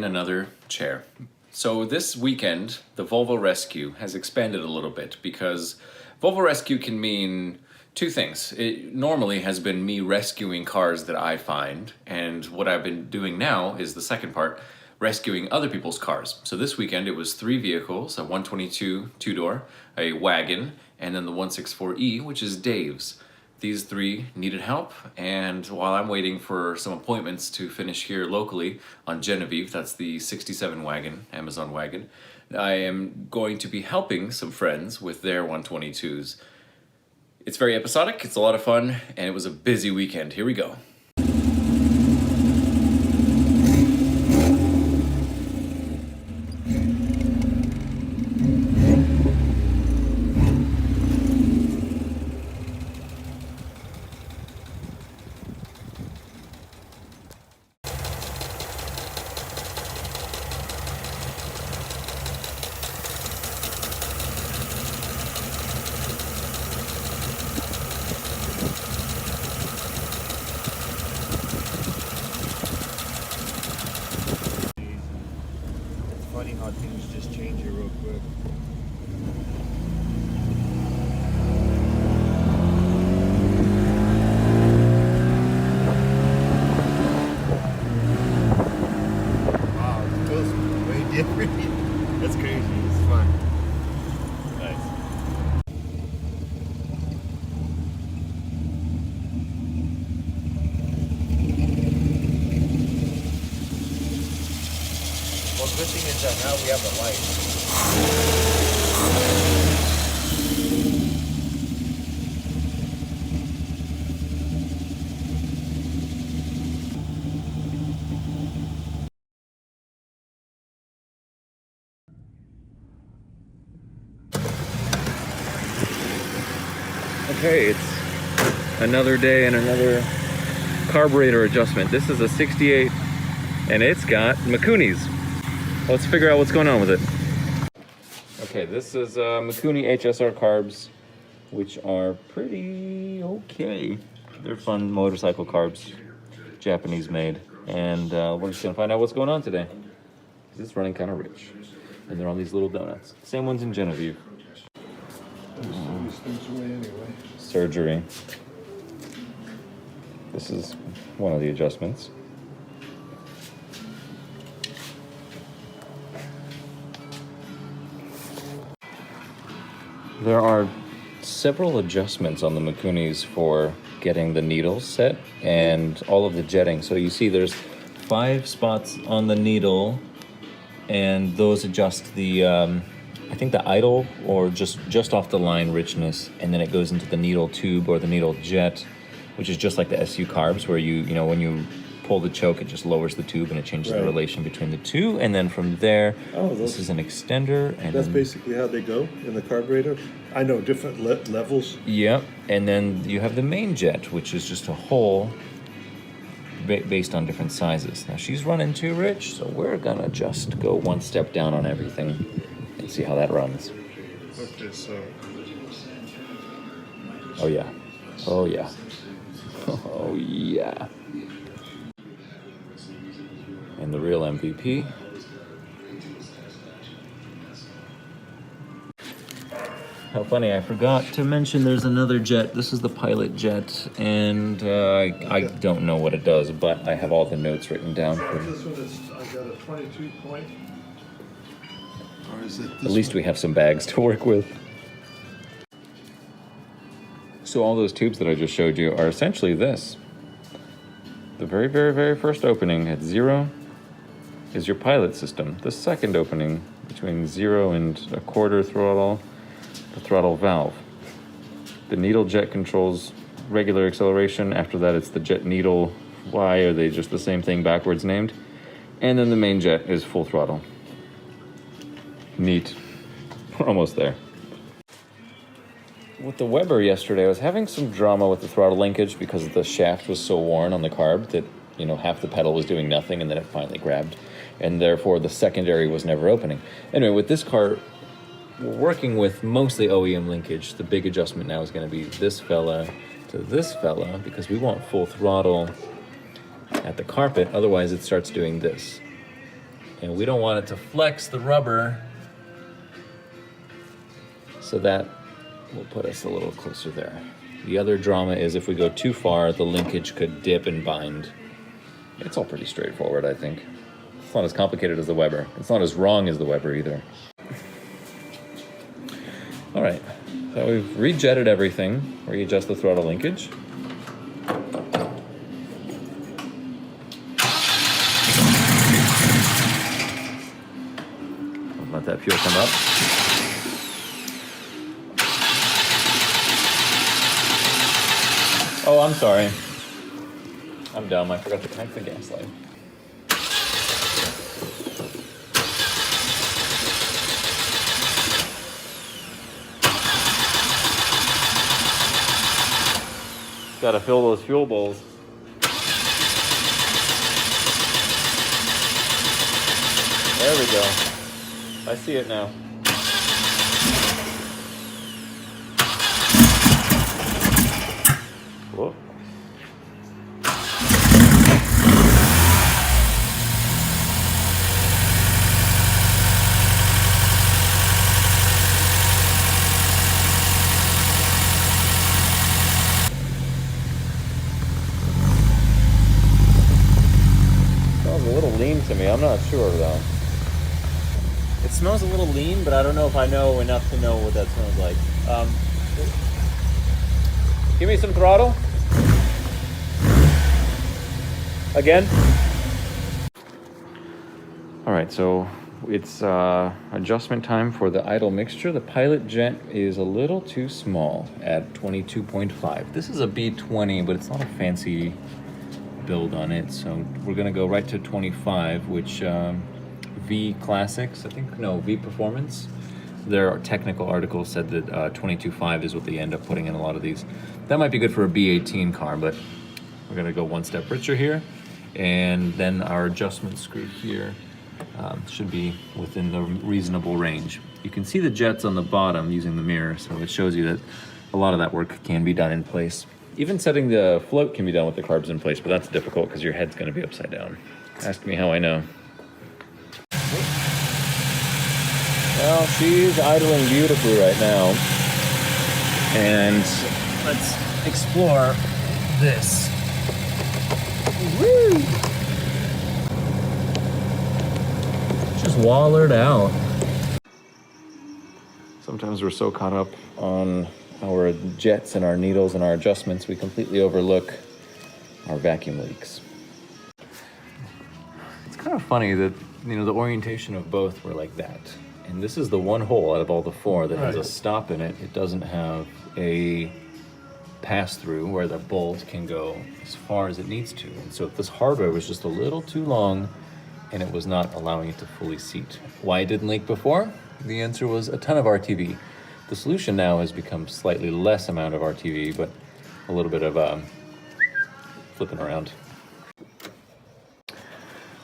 another chair. So this weekend, the Volvo Rescue has expanded a little bit because Volvo Rescue can mean two things. It normally has been me rescuing cars that I find, and what I've been doing now is the second part, rescuing other people's cars. So this weekend it was 3 vehicles, a 122 two-door, a wagon, and then the 164E, which is Dave's. These 3 needed help, and while I'm waiting for some appointments to finish here locally on Genevieve, that's the 67 wagon, Amazon wagon, I am going to be helping some friends with their 122s. It's very episodic, it's a lot of fun, and it was a busy weekend. Here we go. Funny how things just change here real quick. Wow, it feels way different. That's crazy. It's fun. Nice. Well, the good thing is that now we have the light. Okay, it's another day and another carburetor adjustment. This is a 68 and it's got Mikunis. Let's figure out what's going on with it. Okay, this is Mikuni HSR carbs, which are pretty okay. They're fun motorcycle carbs, Japanese made. And we're just gonna find out what's going on today. It's running kind of rich. And they're on these little donuts. Same ones in Genevieve. Surgery. This is one of the adjustments. There are several adjustments on the Mikunis for getting the needles set and all of the jetting. So you see there's 5 spots on the needle, and those adjust the I think the idle or just off the line richness, and then it goes into the needle tube or the needle jet, which is just like the SU carbs, where you know when you pull the choke, it just lowers the tube and it changes the relation between the two, and then from there, this is an extender. And that's basically how they go in the carburetor. I know different levels. Yep, and then you have the main jet, which is just a hole based on different sizes. Now she's running too rich, so we're gonna just go one step down on everything and see how that runs. Okay, so. Oh yeah, oh yeah, oh yeah. And the real MVP. How funny, I forgot to mention there's another jet. This is the pilot jet, and I don't know what it does, but I have all the notes written down. This one is, I got a 22 point. Or is it At least we have some bags to work with. So all those tubes that I just showed you are essentially this. The very, very, very first opening at 0 is your pilot system. The second opening between 0 and a quarter throttle, the throttle valve. The needle jet controls regular acceleration. After that, it's the jet needle. Why are they just the same thing backwards named? And then the main jet is full throttle. Neat. We're almost there. With the Weber yesterday, I was having some drama with the throttle linkage because the shaft was so worn on the carb that, you know, half the pedal was doing nothing and then it finally grabbed. And therefore the secondary was never opening. Anyway, with this car, we're working with mostly OEM linkage. The big adjustment now is going to be this fella to this fella because we want full throttle at the carpet. Otherwise it starts doing this. And we don't want it to flex the rubber. So that will put us a little closer there. The other drama is if we go too far, the linkage could dip and bind. It's all pretty straightforward, I think. It's not as complicated as the Weber. It's not as wrong as the Weber either. All right, so we've rejetted everything. Readjust the throttle linkage. Let that fuel come up. Oh, I'm sorry. I'm dumb. I forgot to connect the gas line. Gotta fill those fuel bowls. There we go. I see it now. Whoa. Smells a little lean to me. I'm not sure though. It smells a little lean, but I don't know if I know enough to know what that smells like. Give me some throttle. Again. All right, so it's adjustment time for the idle mixture. The pilot jet is a little too small at 22.5. This is a B20, but it's not a fancy build on it. So we're gonna go right to 25, which V Classics, I think, no, V Performance. Their technical article said that 22.5 is what they end up putting in a lot of these. That might be good for a B18 car, but we're gonna go one step richer here. And then our adjustment screw here should be within the reasonable range. You can see the jets on the bottom using the mirror, so it shows you that a lot of that work can be done in place. Even setting the float can be done with the carbs in place, but that's difficult because your head's gonna be upside down. Ask me how I know. Well, she's idling beautifully right now. And let's explore this. Woo! Just wallered out. Sometimes we're so caught up on our jets and our needles and our adjustments, we completely overlook our vacuum leaks. It's kind of funny that, you know, the orientation of both were like that. And this is the one hole out of all the four that has a stop in it. It doesn't have a pass-through where the bolt can go as far as it needs to. And so this hardware was just a little too long and it was not allowing it to fully seat. Why it didn't leak before? The answer was a ton of RTV. The solution now has become slightly less amount of RTV, but a little bit of flipping around.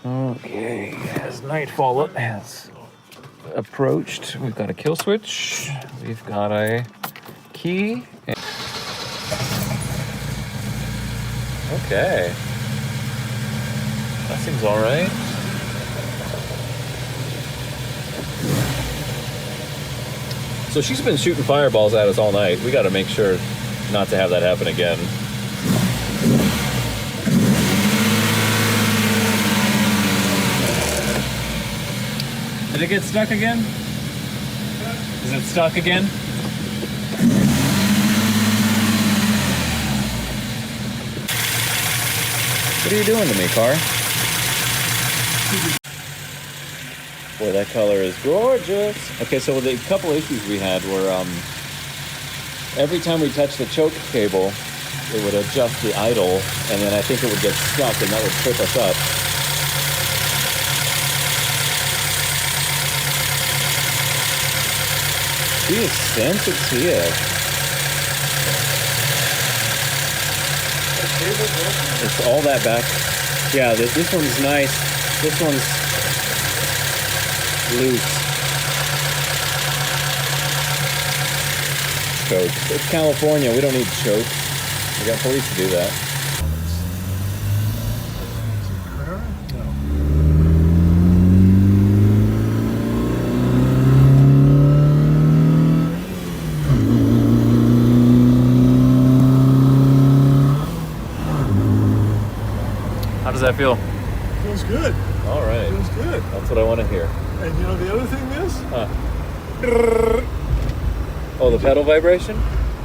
Okay, as nightfall has approached, we've got a kill switch, we've got a key. Okay, that seems all right. So she's been shooting fireballs at us all night. We got to make sure not to have that happen again. Did it get stuck again? Is it stuck again? What are you doing to me, car? Boy, that color is gorgeous. Okay, so the couple issues we had were every time we touched the choke cable, it would adjust the idle, and then I think it would get stuck, and that would trip us up. She is sensitive. It's all that back. Yeah, this one's nice. This one's loose. Choke. It's California. We don't need choke. We got police to do that. that feel? Feels good. All right. Feels good. That's what I want to hear. And you know the other thing is? Huh. Oh, the pedal vibration?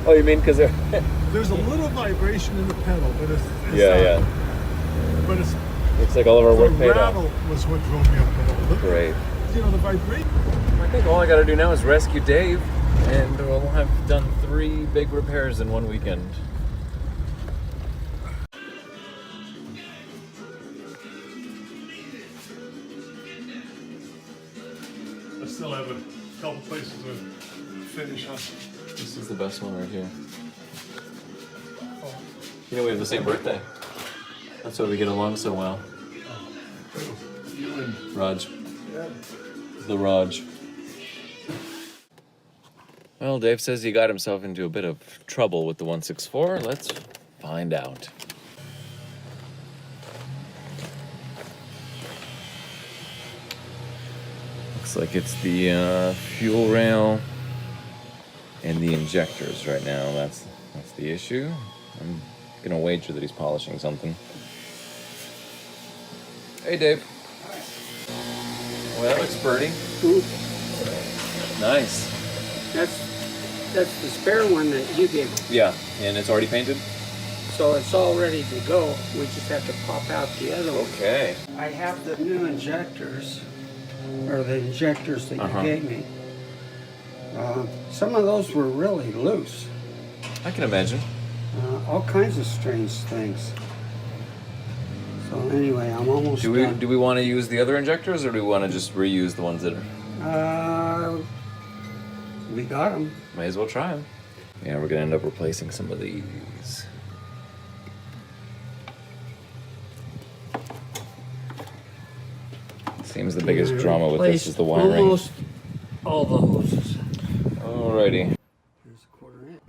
Oh, you mean because they're... There's a little vibration in the pedal, but it's yeah. But it's Looks like all of our work the paid rattle off. was what drove me up the hill. Great. You know, the vibration. I think all I got to do now is rescue Dave, and we'll have done 3 big repairs in one weekend. I still have a couple places to finish on. This is the best one right here. Oh, You know, we have the same birthday. That's why we get along so well. you and Raj. yeah. The Raj. Well, Dave says he got himself into a bit of trouble with the 164. Let's find out. Looks like it's the fuel rail and the injectors right now. That's the issue. I'm gonna wager that he's polishing something. Hey, Dave. Well, that looks pretty. Ooh, Nice. that's the spare one that you gave me. Yeah, and it's already painted? So it's all ready to go. We just have to pop out the other one. Okay. I have the new injectors, or the injectors that Uh-huh. you gave me. Some of those were really loose. I can imagine. All kinds of strange things. So anyway, I'm almost Do done. we want to use the other injectors, or do we want to just reuse the ones that are... We got them. May as well try them. Yeah, we're gonna end up replacing some of these. Seems the biggest drama with this is the wiring. Almost all the hoses. Alrighty. Here's a 1/4 inch.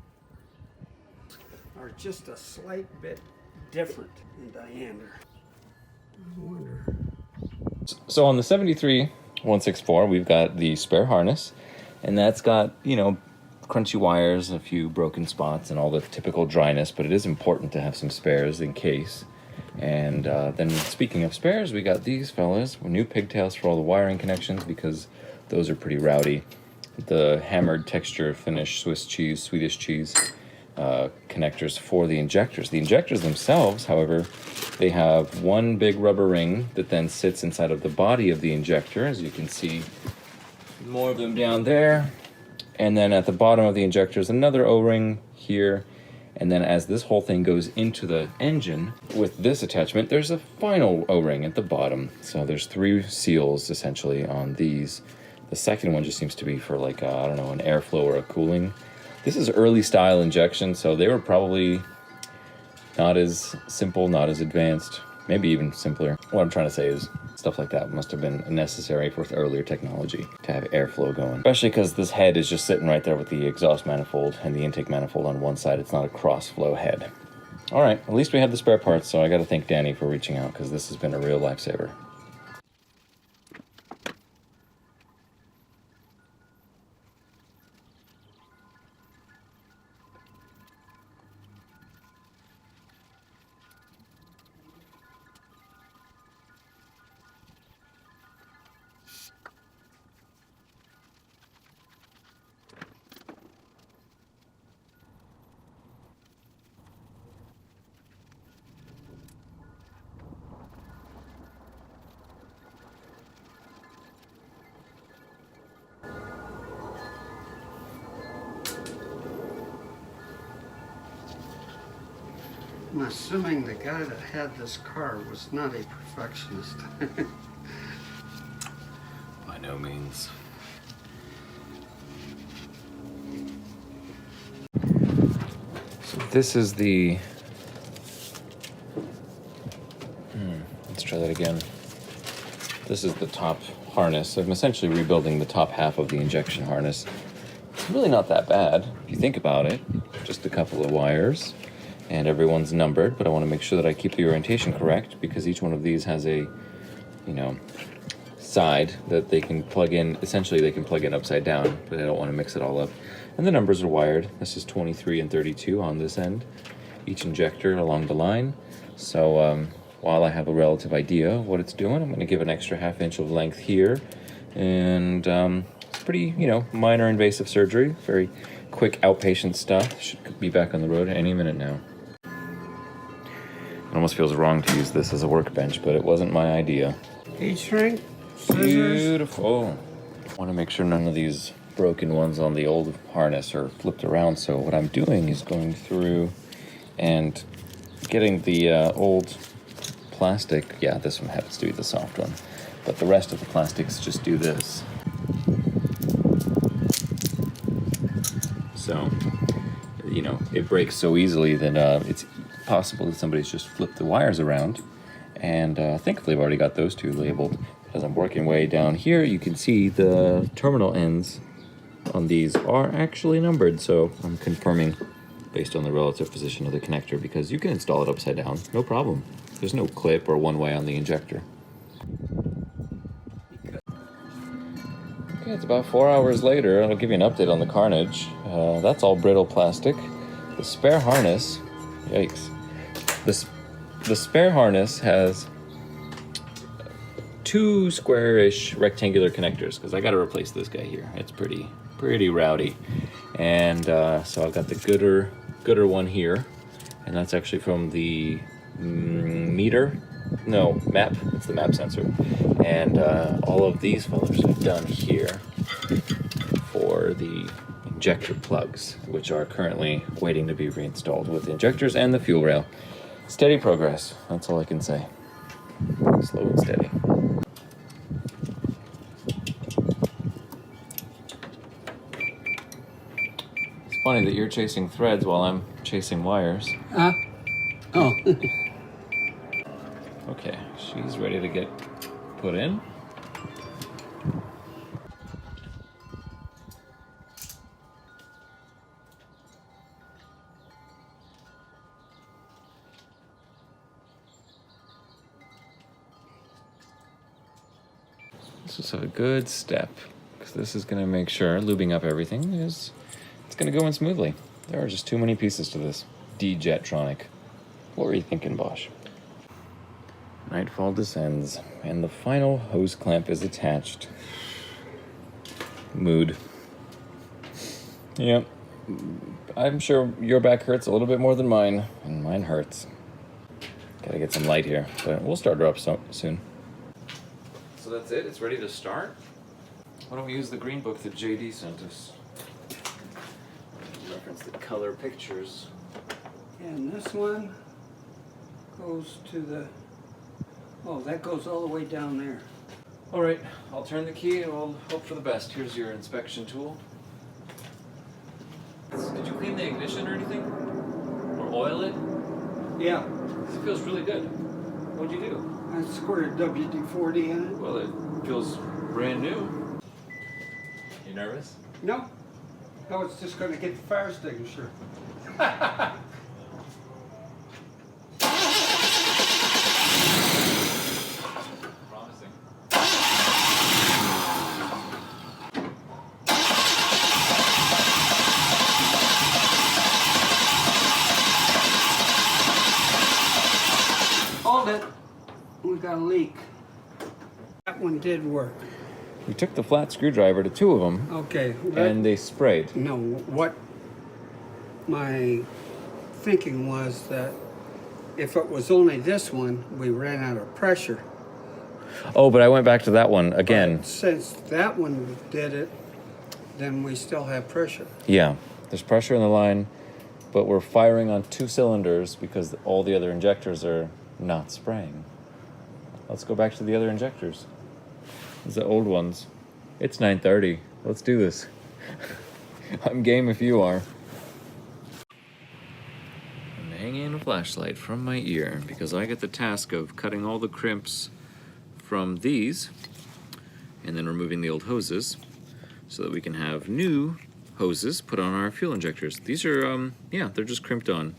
Are just a slight bit different in diameter. I wonder. So on the 73 164, we've got the spare harness, and that's got, you know, crunchy wires, a few broken spots, and all the typical dryness, but it is important to have some spares in case. And then speaking of spares, we got these fellas, new pigtails for all the wiring connections because those are pretty rowdy. The hammered texture finish Swiss cheese, Swedish cheese connectors for the injectors. The injectors themselves, however, they have one big rubber ring that then sits inside of the body of the injector, as you can see more of them down there. And then at the bottom of the injector is another O-ring here. And then as this whole thing goes into the engine with this attachment, there's a final O-ring at the bottom. So there's 3 seals essentially on these. The second one just seems to be for like, I don't know, an airflow or a cooling. This is early style injection, so they were probably not as simple, not as advanced, maybe even simpler. What I'm trying to say is stuff like that must have been necessary for earlier technology to have airflow going. Especially because this head is just sitting right there with the exhaust manifold and the intake manifold on one side. It's not a cross flow head. All right, at least we have the spare parts, so I got to thank Danny for reaching out because this has been a real lifesaver. I'm assuming the guy that had this car was not a perfectionist. By no means. So this is the... let's try that again. This is the top harness. I'm essentially rebuilding the top half of the injection harness. It's really not that bad, if you think about it. Just a couple of wires, and everyone's numbered, but I want to make sure that I keep the orientation correct because each one of these has a, you know, side that they can plug in. Essentially, they can plug in upside down, but I don't want to mix it all up. And the numbers are wired. This is 23 and 32 on this end, each injector along the line. So while I have a relative idea of what it's doing, I'm going to give an extra ½ inch of length here. And it's pretty, you know, minor invasive surgery, very quick outpatient stuff. Should be back on the road any minute now. It almost feels wrong to use this as a workbench, but it wasn't my idea. Heat shrink, scissors. Beautiful. I want to make sure none of these broken ones on the old harness are flipped around. So what I'm doing is going through and getting the old plastic. Yeah, this one happens to be the soft one, but the rest of the plastics just do this. So, you know, it breaks so easily that it's possible that somebody's just flipped the wires around. And thankfully I've already got those two labeled. As I'm working way down here, you can see the terminal ends on these are actually numbered. So I'm confirming based on the relative position of the connector, because you can install it upside down, no problem. There's no clip or one way on the injector. Okay, it's about 4 hours later. I'll give you an update on the carnage. That's all brittle plastic. The spare harness, yikes. The spare harness has 2 square-ish rectangular connectors, because I got to replace this guy here. It's pretty rowdy. And so I've got the gooder one here, and that's actually from the map. It's the map sensor. And all of these fellows are done here for the injector plugs, which are currently waiting to be reinstalled with the injectors and the fuel rail. Steady progress, that's all I can say. Slow and steady. It's funny that you're chasing threads while I'm chasing wires. Oh. Okay, she's ready to get put in. Let's just have a good step, because this is going to make sure lubing up everything is, it's going to go in smoothly. There are just too many pieces to this D-Jetronic. What were you thinking, Bosch? Nightfall descends, and the final hose clamp is attached. Mood. Yep. I'm sure your back hurts a little bit more than mine, and mine hurts. Gotta get some light here, but we'll start her up soon. So that's it? It's ready to start? Why don't we use the green book that JD sent us? Reference the color pictures. And this one goes to the, that goes all the way down there. All right, I'll turn the key and we'll hope for the best. Here's your inspection tool. Did you clean the ignition or anything? Or oil it? Yeah, It feels really good. What'd you do? I squirted WD-40 in it. Well, it feels brand new. You nervous? No, I was just going to get the fire extinguisher. Promising. Hold it. We got a leak. That one did work. We took the flat screwdriver to 2 of them, Okay. and they sprayed. No, what my thinking was that if it was only this one, we ran out of pressure. Oh, but I went back to that one again. But since that one did it, then we still have pressure. Yeah, there's pressure in the line, but we're firing on 2 cylinders because all the other injectors are not spraying. Let's go back to the other injectors. These are the old ones. It's 9:30. Let's do this. I'm game if you are. I'm hanging a flashlight from my ear because I get the task of cutting all the crimps from these and then removing the old hoses so that we can have new hoses put on our fuel injectors. These are, they're just crimped on.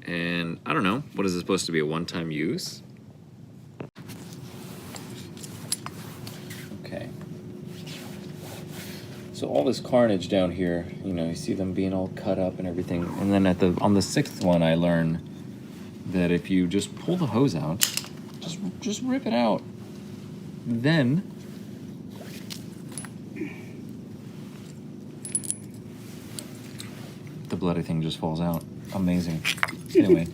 And I don't know, what is this supposed to be, a one-time use? Okay. So all this carnage down here, you know, you see them being all cut up and everything. And then on the 6th one, I learn that if you just pull the hose out, just rip it out, then the bloody thing just falls out. Amazing. Anyway,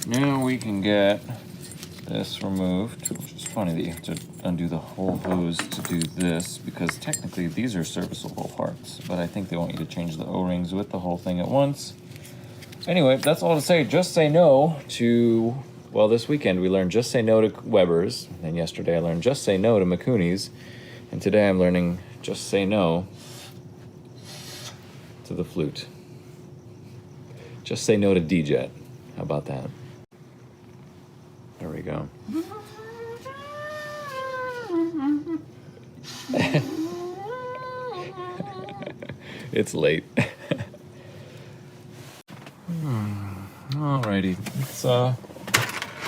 now we can get this removed, which is funny that you have to undo the whole hose to do this, because technically these are serviceable parts, but I think they want you to change the O-rings with the whole thing at once. Anyway, that's all to say. Just say no to, well, this weekend we learned just say no to Weber's, and yesterday I learned just say no to Mikunis, and today I'm learning just say no to the flute. Just say no to D-Jet. How about that? There we go. It's late. Alrighty, it's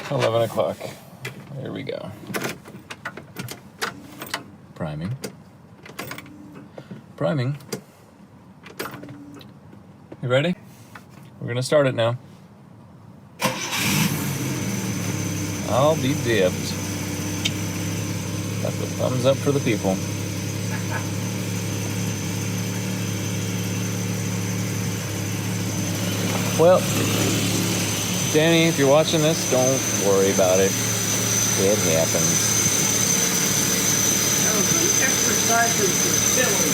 11 o'clock. Here we go. Priming. Priming. You ready? We're gonna start it now. I'll be dipped. That's a thumbs up for the people. Well, Danny, if you're watching this, don't worry about it. It happens. That was an exercise in fertility.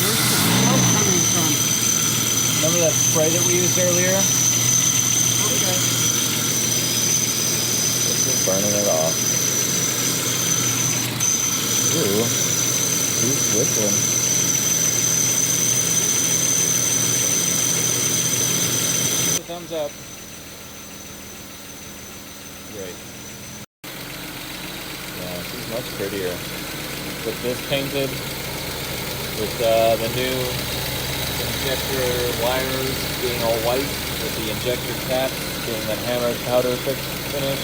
Where's the smoke coming from? Remember that spray that we used earlier? Okay. Just burning it off. Ooh, who's whistling? Thumbs up. Great. Yeah, she's much prettier. With this painted, with the new injector wires being all white, with the injector cap being that hammered powder finish,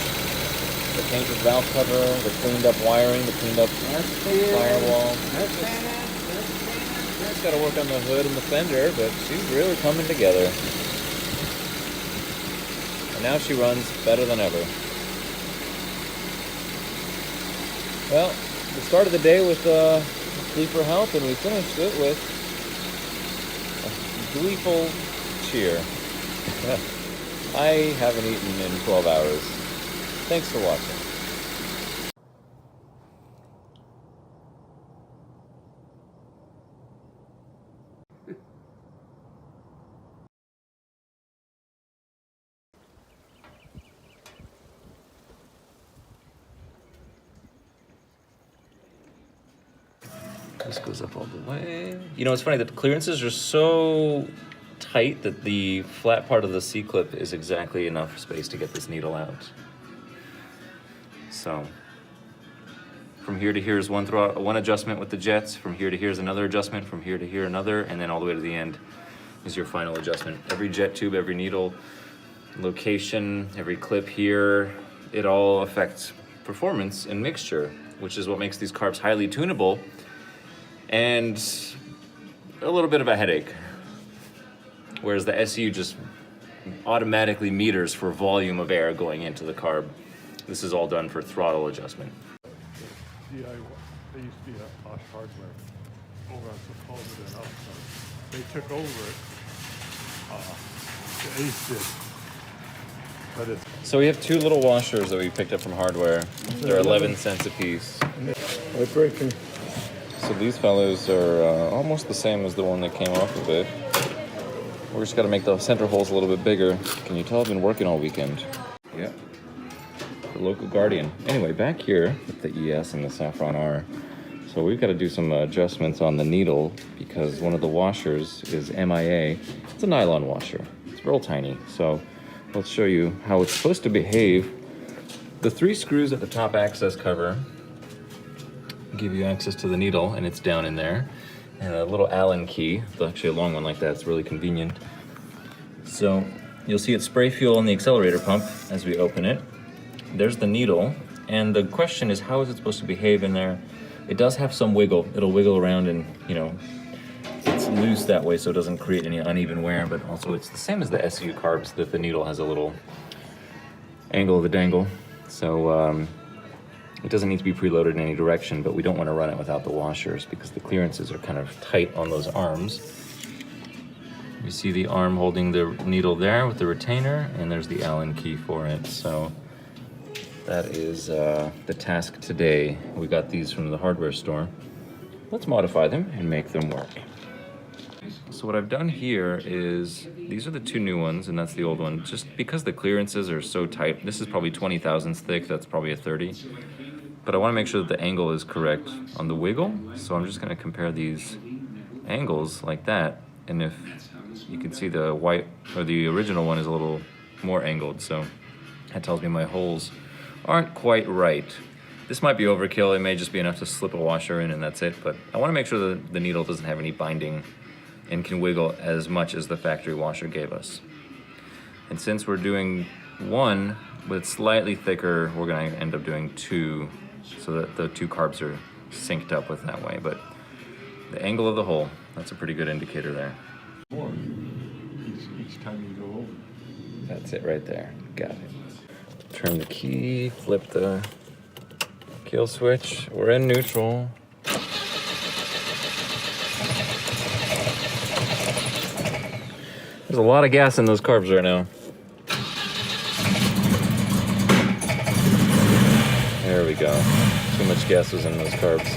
the painted valve cover, the cleaned up wiring, the cleaned up firewall. Just got to work on the hood and the fender, but she's really coming together. And now she runs better than ever. Well, we started the day with sleeper help, and we finished it with a gleeful cheer. I haven't eaten in 12 hours. Thanks for watching. This goes up all the way. You know, it's funny that the clearances are so tight that the flat part of the C-clip is exactly enough space to get this needle out. So, from here to here is one adjustment with the jets, from here to here is another adjustment, from here to here another, and then all the way to the end is your final adjustment. Every jet tube, every needle, location, every clip here, it all affects performance and mixture, which is what makes these carbs highly tunable and a little bit of a headache. Whereas the SU just automatically meters for volume of air going into the carb. This is all done for throttle adjustment. DIY, they used to be at Posh Hardware over on Supposed and outside. They took over it. The Ace did. But it's So we have two little washers that we picked up from hardware. They're 11 cents a piece. they're breaking. So these fellows are almost the same as the one that came off of it. We're just gotta make the center holes a little bit bigger. Can you tell I've been working all weekend? Yeah. The local guardian. Anyway, back here with the ES and the Saffron R. So we've got to do some adjustments on the needle because one of the washers is MIA. It's a nylon washer. It's real tiny. So let's show you how it's supposed to behave. The 3 screws at the top access cover give you access to the needle, and it's down in there. And a little Allen key. It's actually a long one like that. It's really convenient. So you'll see it spray fuel in the accelerator pump as we open it. There's the needle, and the question is, how is it supposed to behave in there? It does have some wiggle. It'll wiggle around and, you know, it's loose that way so it doesn't create any uneven wear, but also it's the same as the SU carbs, that the needle has a little angle of the dangle. So it doesn't need to be preloaded in any direction, but we don't want to run it without the washers because the clearances are kind of tight on those arms. You see the arm holding the needle there with the retainer, and there's the Allen key for it. So that is the task today. We got these from the hardware store. Let's modify them and make them work. So what I've done here is, these are the two new ones and that's the old one. Just because the clearances are so tight, this is probably 20 thousandths thick, that's probably a 30. But I want to make sure that the angle is correct on the wiggle. So I'm just going to compare these angles like that. And if you can see the white, or the original one is a little more angled. So that tells me my holes aren't quite right. This might be overkill. It may just be enough to slip a washer in and that's it. But I want to make sure that the needle doesn't have any binding and can wiggle as much as the factory washer gave us. And since we're doing one with slightly thicker, we're going to end up doing two, so that the two carbs are synced up with that way. But the angle of the hole, that's a pretty good indicator there. More each time you go over. That's it right there. Got it. Turn the key, flip the kill switch. We're in neutral. There's a lot of gas in those carbs right now. There we go. Too much gas was in those carbs.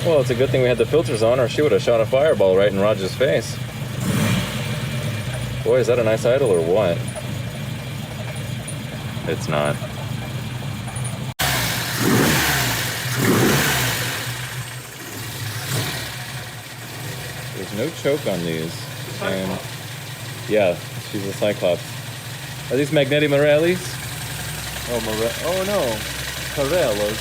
Well, it's a good thing we had the filters on, or she would have shot a fireball right in Roger's face. Boy, is that a nice idle or what? It's not. There's no choke on these. And yeah, she's a Cyclops. Are these Magneti Morellis? Oh no, Carellos.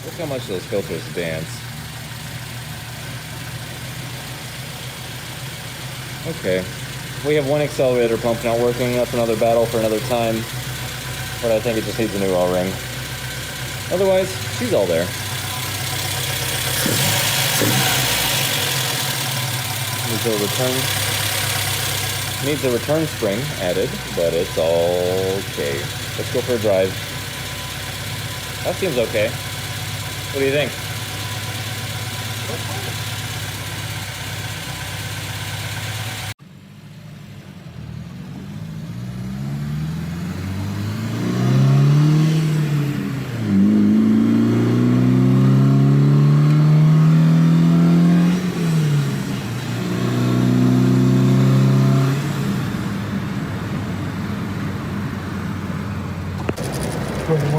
Look how much those filters dance. Okay, we have one accelerator pump not working. That's another battle for another time. But I think it just needs a new O-ring. Otherwise, she's all there. Needs a return spring added, but it's all okay. Let's go for a drive. That seems okay. What do you think?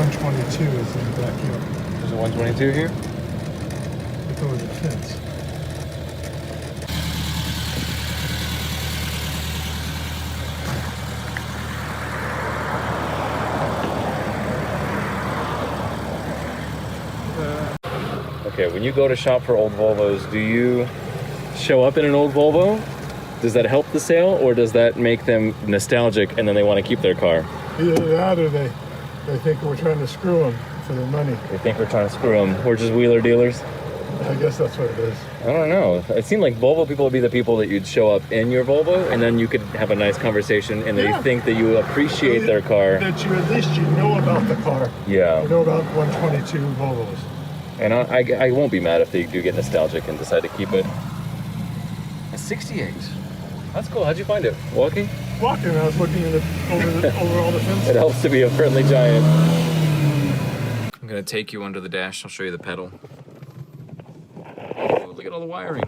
122 is in the backyard. There's a 122 here? Look over the fence. Okay, when you go to shop for old Volvos, do you show up in an old Volvo? Does that help the sale, or does that make them nostalgic and then they want to keep their car? Either that or they think we're trying to screw them for their money. They think we're trying to screw them. We're just wheeler dealers? I guess that's what it is. I don't know. It seemed like Volvo people would be the people that you'd show up in your Volvo, and then you could have a nice conversation, and they think that you appreciate their car. That you, at least you know about the car. Yeah. You know about 122 Volvos. And I won't be mad if they do get nostalgic and decide to keep it. A 68. That's cool. How'd you find it? Walking? Walking, I was looking at over all the fences. It helps to be a friendly giant. I'm gonna take you under the dash. I'll show you the pedal. Oh, look at all the wiring.